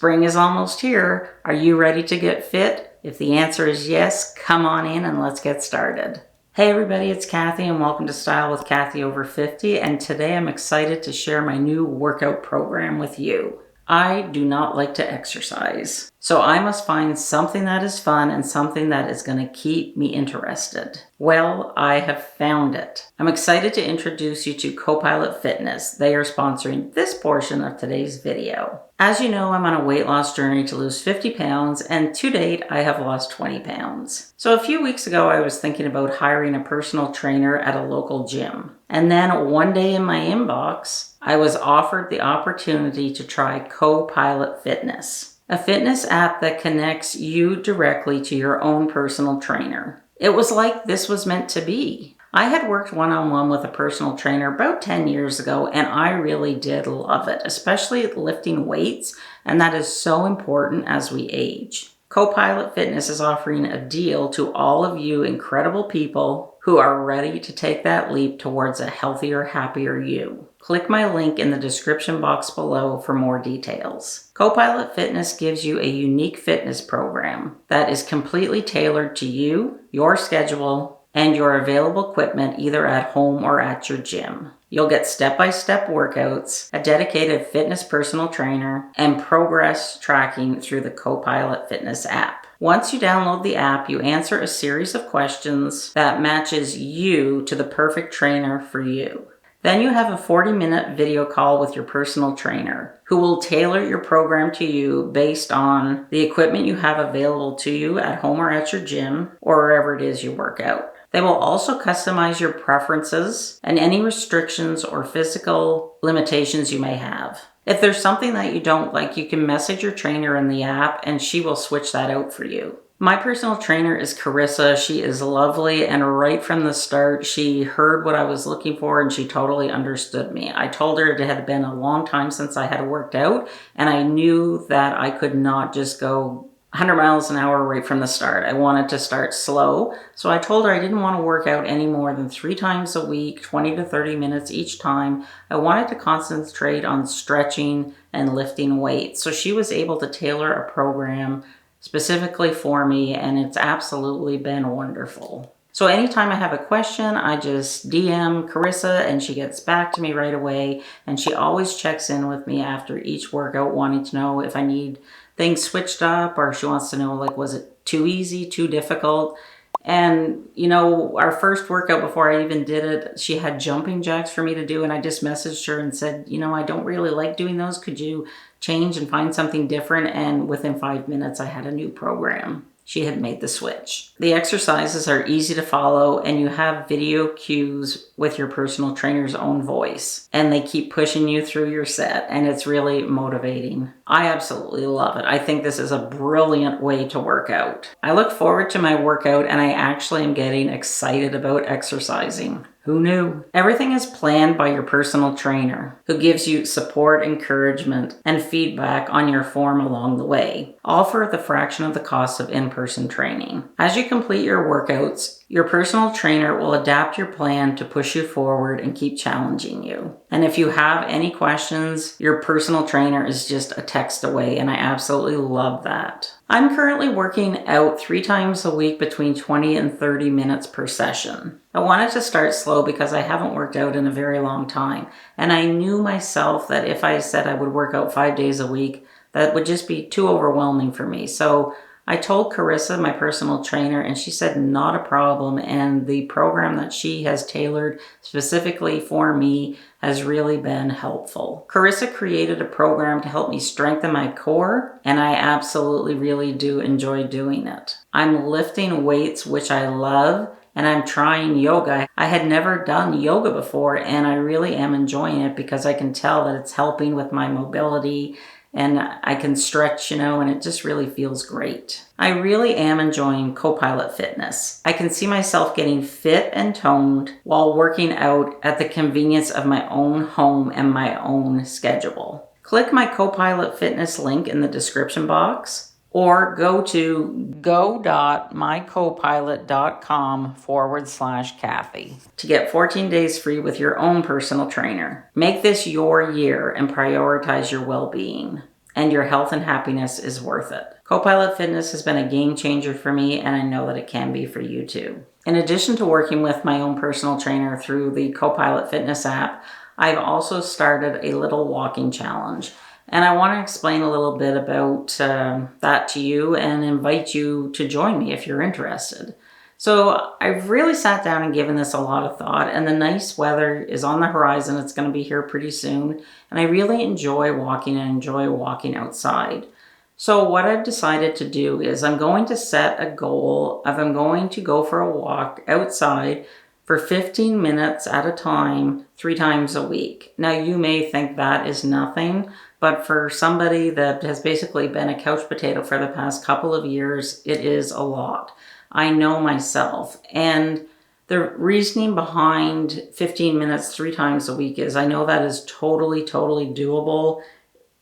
Spring is almost here. Are you ready to get fit? If the answer is yes, come on in and let's get started. Hey everybody, it's Cathy and welcome to Style with Cathy Over 50, and today I'm excited to share my new workout program with you. I do not like to exercise, so I must find something that is fun and something that is going to keep me interested. Well, I have found it. I'm excited to introduce you to CoPilot Fitness. They are sponsoring this portion of today's video. As you know, I'm on a weight loss journey to lose 50 pounds, and to date, I have lost 20 pounds. So a few weeks ago, I was thinking about hiring a personal trainer at a local gym. And then one day in my inbox, I was offered the opportunity to try CoPilot Fitness, a fitness app that connects you directly to your own personal trainer. It was like this was meant to be. I had worked one-on-one with a personal trainer about 10 years ago, and I really did love it, especially lifting weights, and that is so important as we age. CoPilot Fitness is offering a deal to all of you incredible people who are ready to take that leap towards a healthier, happier you. Click my link in the description box below for more details. CoPilot Fitness gives you a unique fitness program that is completely tailored to you, your schedule, and your available equipment either at home or at your gym. You'll get step-by-step workouts, a dedicated fitness personal trainer, and progress tracking through the CoPilot Fitness app. Once you download the app, you answer a series of questions that matches you to the perfect trainer for you. Then you have a 40-minute video call with your personal trainer who will tailor your program to you based on the equipment you have available to you at home or at your gym or wherever it is you work out. They will also customize your preferences and any restrictions or physical limitations you may have. If there's something that you don't like, you can message your trainer in the app and she will switch that out for you. My personal trainer is Carissa. She is lovely, and right from the start, she heard what I was looking for and she totally understood me. I told her it had been a long time since I had worked out, and I knew that I could not just go 100 miles an hour right from the start. I wanted to start slow. So I told her I didn't want to work out any more than 3 times a week, 20 to 30 minutes each time. I wanted to concentrate on stretching and lifting weights. So she was able to tailor a program specifically for me, and it's absolutely been wonderful. So anytime I have a question, I just DM Carissa and she gets back to me right away. And she always checks in with me after each workout, wanting to know if I need things switched up, or she wants to know, like, was it too easy, too difficult? And, you know, our first workout before I even did it, she had jumping jacks for me to do. And I just messaged her and said, you know, I don't really like doing those. Could you change and find something different? And within 5 minutes, I had a new program. She had made the switch. The exercises are easy to follow, and you have video cues with your personal trainer's own voice, and they keep pushing you through your set, and it's really motivating. I absolutely love it. I think this is a brilliant way to work out. I look forward to my workout, and I actually am getting excited about exercising. Who knew? Everything is planned by your personal trainer, who gives you support, encouragement, and feedback on your form along the way, all for the fraction of the cost of in-person training. As you complete your workouts, your personal trainer will adapt your plan to push you forward and keep challenging you. And if you have any questions, your personal trainer is just a text away, and I absolutely love that. I'm currently working out 3 times a week between 20 and 30 minutes per session. I wanted to start slow because I haven't worked out in a very long time, and I knew myself that if I said I would work out 5 days a week, that would just be too overwhelming for me. So I told Carissa, my personal trainer, and she said not a problem, and the program that she has tailored specifically for me has really been helpful. Carissa created a program to help me strengthen my core, and I absolutely really do enjoy doing it. I'm lifting weights, which I love, and I'm trying yoga. I had never done yoga before, and I really am enjoying it because I can tell that it's helping with my mobility, and I can stretch, and it just really feels great. I really am enjoying CoPilot Fitness. I can see myself getting fit and toned while working out at the convenience of my own home and my own schedule. Click my CoPilot Fitness link in the description box, or go to go.mycopilot.com/Cathy to get 14 days free with your own personal trainer. Make this your year and prioritize your well-being. and your health and happiness is worth it. CoPilot Fitness has been a game changer for me, and I know that it can be for you too. In addition to working with my own personal trainer through the CoPilot Fitness app, I've also started a little walking challenge. And I want to explain a little bit about that to you and invite you to join me if you're interested. So I've really sat down and given this a lot of thought, and the nice weather is on the horizon. It's going to be here pretty soon. And I really enjoy walking and enjoy walking outside. So what I've decided to do is I'm going to set a goal of I'm going to go for a walk outside for 15 minutes at a time, 3 times a week. Now you may think that is nothing, but for somebody that has basically been a couch potato for the past couple of years, it is a lot. I know myself. And the reasoning behind 15 minutes 3 times a week is I know that is totally doable.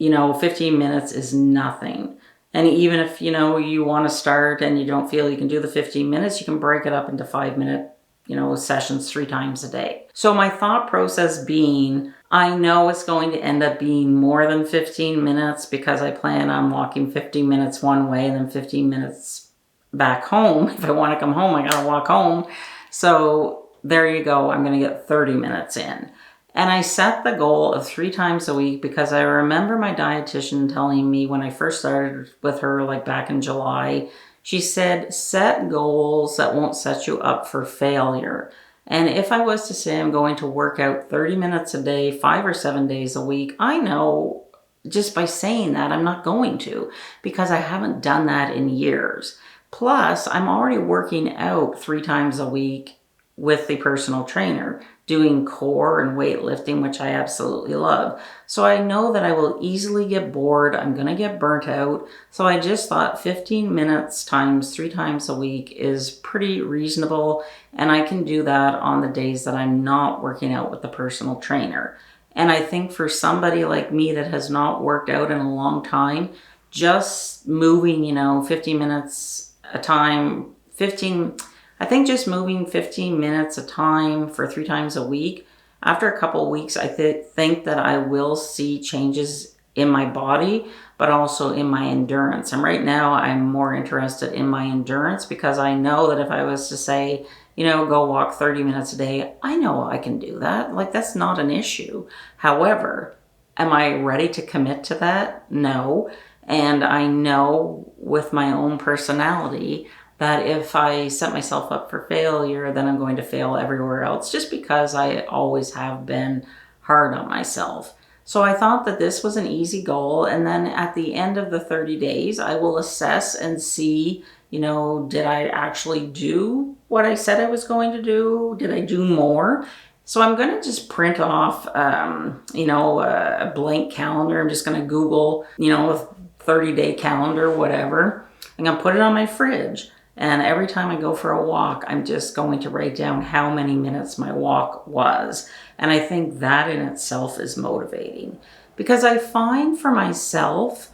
15 minutes is nothing. And even if, you want to start and you don't feel you can do the 15 minutes, you can break it up into 5-minute, sessions 3 times a day. So my thought process being, I know it's going to end up being more than 15 minutes because I plan on walking 15 minutes one way and then 15 minutes back home. If I want to come home, I got to walk home. So there you go. I'm going to get 30 minutes in. And I set the goal of 3 times a week because I remember my dietitian telling me when I first started with her, like back in July, she said, set goals that won't set you up for failure. And if I was to say I'm going to work out 30 minutes a day, 5 or 7 days a week, I know just by saying that I'm not going to because I haven't done that in years. Plus, I'm already working out 3 times a week with the personal trainer, doing core and weightlifting, which I absolutely love. So I know that I will easily get bored. I'm going to get burnt out. So I just thought 15 minutes times 3 times a week is pretty reasonable. And I can do that on the days that I'm not working out with the personal trainer. And I think for somebody like me that has not worked out in a long time, just moving, 15 minutes a time, just moving 15 minutes a time for 3 times a week, after a couple of weeks, I think that I will see changes in my body, but also in my endurance. And right now I'm more interested in my endurance because I know that if I was to say, go walk 30 minutes a day, I know I can do that. Like, that's not an issue. However, am I ready to commit to that? No. And I know with my own personality that if I set myself up for failure, then I'm going to fail everywhere else just because I always have been hard on myself. So I thought that this was an easy goal. And then at the end of the 30 days, I will assess and see, did I actually do what I said I was going to do? Did I do more? So I'm going to just print off, a blank calendar. I'm just going to Google, a 30-day calendar, whatever. I'm going to put it on my fridge. And every time I go for a walk, I'm just going to write down how many minutes my walk was. And I think that in itself is motivating. Because I find for myself,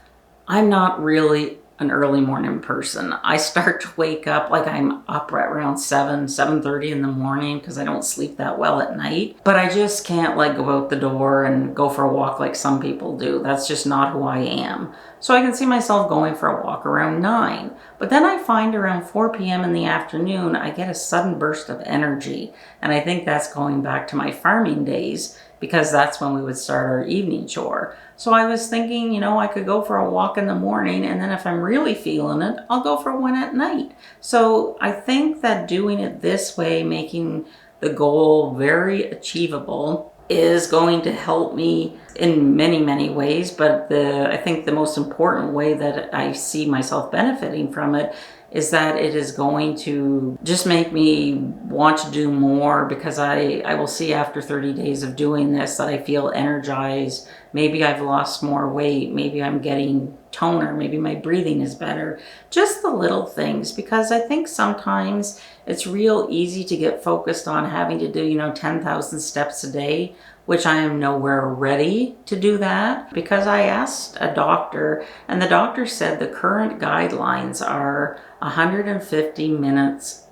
I'm not really an early morning person. I start to wake up, like I'm up right around 7:30 in the morning because I don't sleep that well at night. But I just can't go out the door and go for a walk like some people do. That's just not who I am. So I can see myself going for a walk around 9. But then I find around 4 p.m. in the afternoon, I get a sudden burst of energy. And I think that's going back to my farming days because that's when we would start our evening chore. So I was thinking, I could go for a walk in the morning, and then if I'm really feeling it, I'll go for one at night. So I think that doing it this way, making the goal very achievable, is going to help me in many, many ways. But I think the most important way that I see myself benefiting from it is that it is going to just make me want to do more because I will see after 30 days of doing this that I feel energized. Maybe I've lost more weight. Maybe I'm getting toner. Maybe my breathing is better. Just the little things, because I think sometimes it's real easy to get focused on having to do, 10,000 steps a day, which I am nowhere ready to do that because I asked a doctor and the doctor said the current guidelines are 150 minutes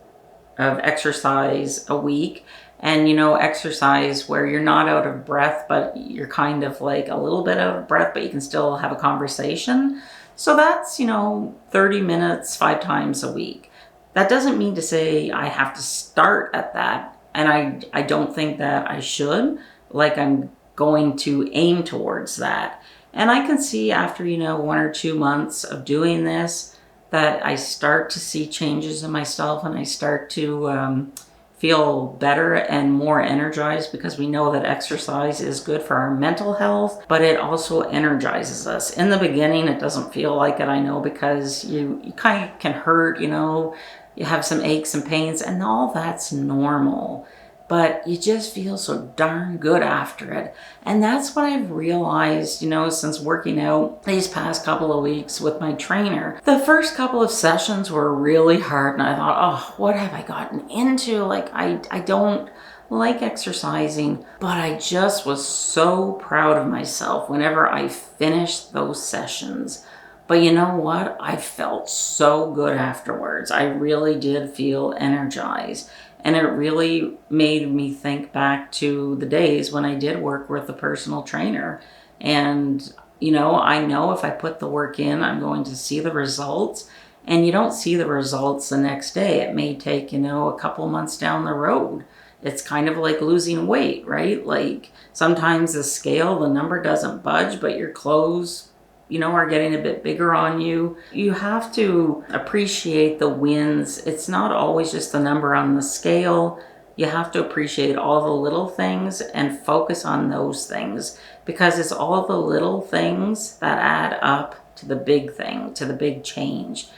of exercise a week. And, you know, exercise where you're not out of breath, but you're kind of like a little bit out of breath, but you can still have a conversation. So that's, you know, 30 minutes, 5 times a week. That doesn't mean to say I have to start at that. And I don't think that I should. Like, I'm going to aim towards that. And I can see after, you know, 1 or 2 months of doing this, that I start to see changes in myself, and I start to feel better and more energized, because we know that exercise is good for our mental health, but it also energizes us. In the beginning, it doesn't feel like it, I know, because you kind of can hurt, you know, you have some aches and pains, and all that's normal. But you just feel so darn good after it. And that's what I've realized, you know, since working out these past couple of weeks with my trainer. The first couple of sessions were really hard, and I thought, oh, what have I gotten into? Like, I don't like exercising, but I just was so proud of myself whenever I finished those sessions. But you know what? I felt so good afterwards. I really did feel energized. And it really made me think back to the days when I did work with a personal trainer. And, you know if I put the work in, I'm going to see the results. And you don't see the results the next day. It may take, you know, a couple months down the road. It's kind of like losing weight, right? Like, sometimes the scale, the number doesn't budge, but your clothes, you know, are getting a bit bigger on you. You have to appreciate the wins. It's not always just the number on the scale. You have to appreciate all the little things and focus on those things, because it's all the little things that add up to the big thing, to the big change.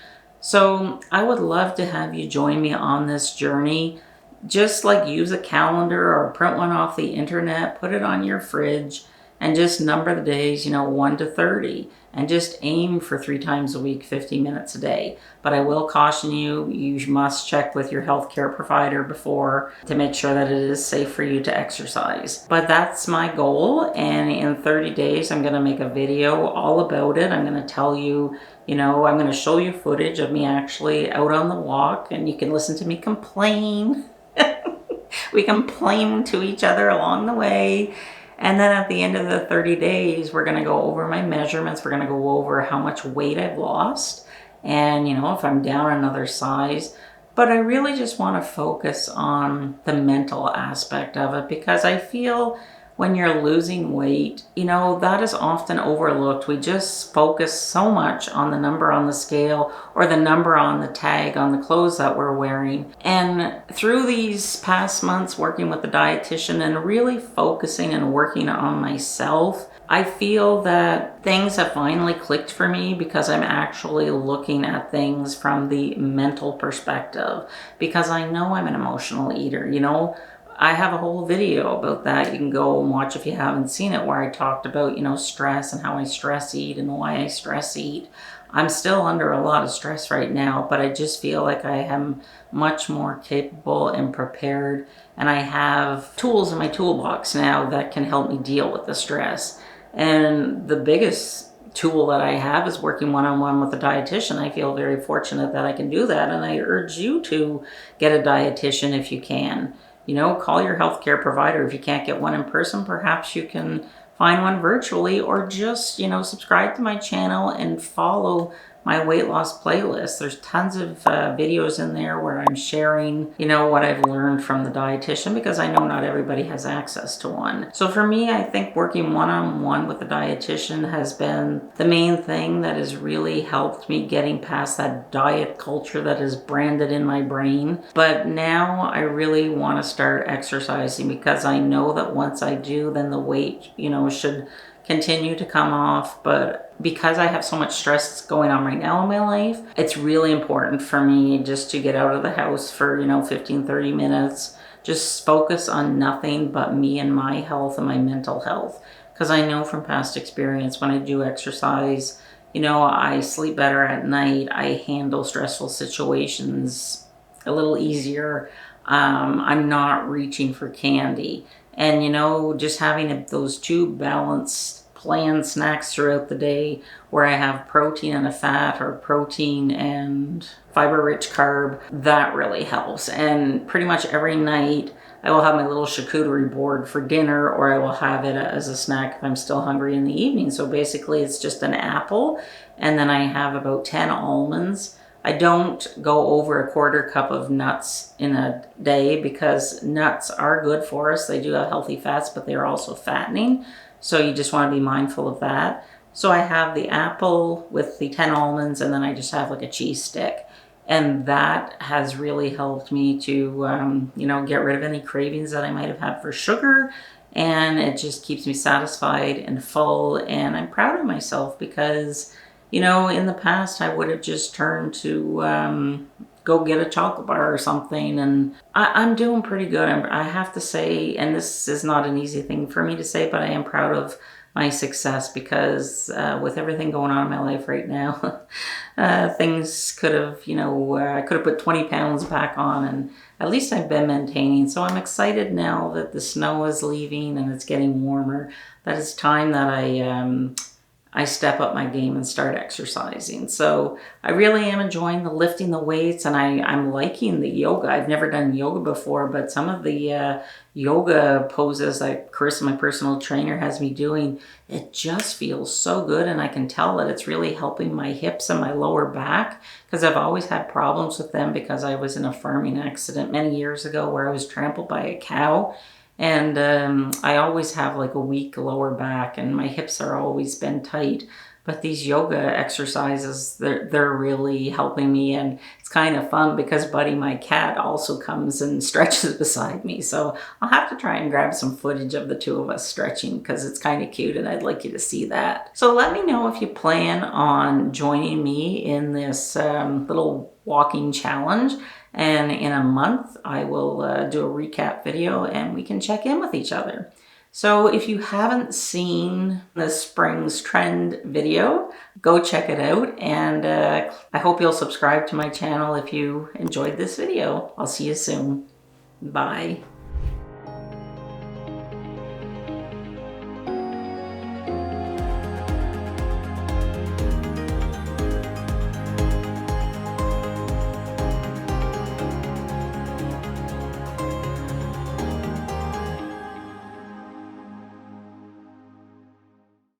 So I would love to have you join me on this journey. Just like use a calendar or print one off the internet, put it on your fridge, and just number the days, you know, 1 to 30, and just aim for 3 times a week, 50 minutes a day. But I will caution you, you must check with your healthcare provider before to make sure that it is safe for you to exercise. But that's my goal, and in 30 days, I'm gonna make a video all about it. I'm gonna tell you, you know, I'm gonna show you footage of me actually out on the walk, and you can listen to me complain. We complain to each other along the way. And then at the end of the 30 days, we're going to go over my measurements. We're going to go over how much weight I've lost, and, you know, if I'm down another size. But I really just want to focus on the mental aspect of it, because I feel when you're losing weight, you know, that is often overlooked. We just focus so much on the number on the scale or the number on the tag on the clothes that we're wearing. And through these past months working with the dietitian and really focusing and working on myself, I feel that things have finally clicked for me, because I'm actually looking at things from the mental perspective, because I know I'm an emotional eater, you know. I have a whole video about that. You can go and watch if you haven't seen it, where I talked about, you know, stress and how I stress eat and why I stress eat. I'm still under a lot of stress right now, but I just feel like I am much more capable and prepared, and I have tools in my toolbox now that can help me deal with the stress. And the biggest tool that I have is working one-on-one with a dietitian. I feel very fortunate that I can do that, and I urge you to get a dietitian if you can. You know, call your healthcare provider. If you can't get one in person, perhaps you can find one virtually, or just, you know, subscribe to my channel and follow my weight loss playlist. There's tons of videos in there where I'm sharing, you know, what I've learned from the dietitian, because I know not everybody has access to one. So for me, I think working one-on-one with the dietitian has been the main thing that has really helped me getting past that diet culture that is branded in my brain. But now I really want to start exercising, because I know that once I do, then the weight, you know, should continue to come off. But because I have so much stress going on right now in my life, it's really important for me just to get out of the house for, you know, 15-30 minutes, just focus on nothing but me and my health and my mental health. Because I know from past experience, when I do exercise, you know, I sleep better at night, I handle stressful situations a little easier, I'm not reaching for candy. And, you know, just having those 2 balanced planned snacks throughout the day, where I have protein and a fat, or protein and fiber-rich carb, that really helps. And pretty much every night I will have my little charcuterie board for dinner, or I will have it as a snack if I'm still hungry in the evening. So basically it's just an apple, and then I have about 10 almonds. I don't go over a quarter cup of nuts in a day because nuts are good for us. They do have healthy fats, but they're also fattening. So you just want to be mindful of that. So I have the apple with the 10 almonds, and then I just have like a cheese stick. And that has really helped me to, get rid of any cravings that I might have had for sugar. And it just keeps me satisfied and full. And I'm proud of myself because, in the past I would have just turned to go get a chocolate bar or something. And I'm doing pretty good. I have to say, and this is not an easy thing for me to say, but I am proud of my success because with everything going on in my life right now, things could have, I could have put 20 pounds back on, and at least I've been maintaining. So I'm excited now that the snow is leaving and it's getting warmer, that it's time that I step up my game and start exercising. So I really am enjoying the lifting the weights, and I'm liking the yoga. I've never done yoga before, but some of the yoga poses that Chris, my personal trainer, has me doing, it just feels so good. And I can tell that it's really helping my hips and my lower back, because I've always had problems with them because I was in a farming accident many years ago where I was trampled by a cow. And I always have like a weak lower back, and my hips are always been tight. But these yoga exercises, they're really helping me, and it's kind of fun because Buddy, my cat, also comes and stretches beside me. So I'll have to try and grab some footage of the two of us stretching because it's kind of cute, and I'd like you to see that. So let me know if you plan on joining me in this little walking challenge. And in a month, I will do a recap video and we can check in with each other. So if you haven't seen the spring's trend video, go check it out. And I hope you'll subscribe to my channel if you enjoyed this video. I'll see you soon. Bye.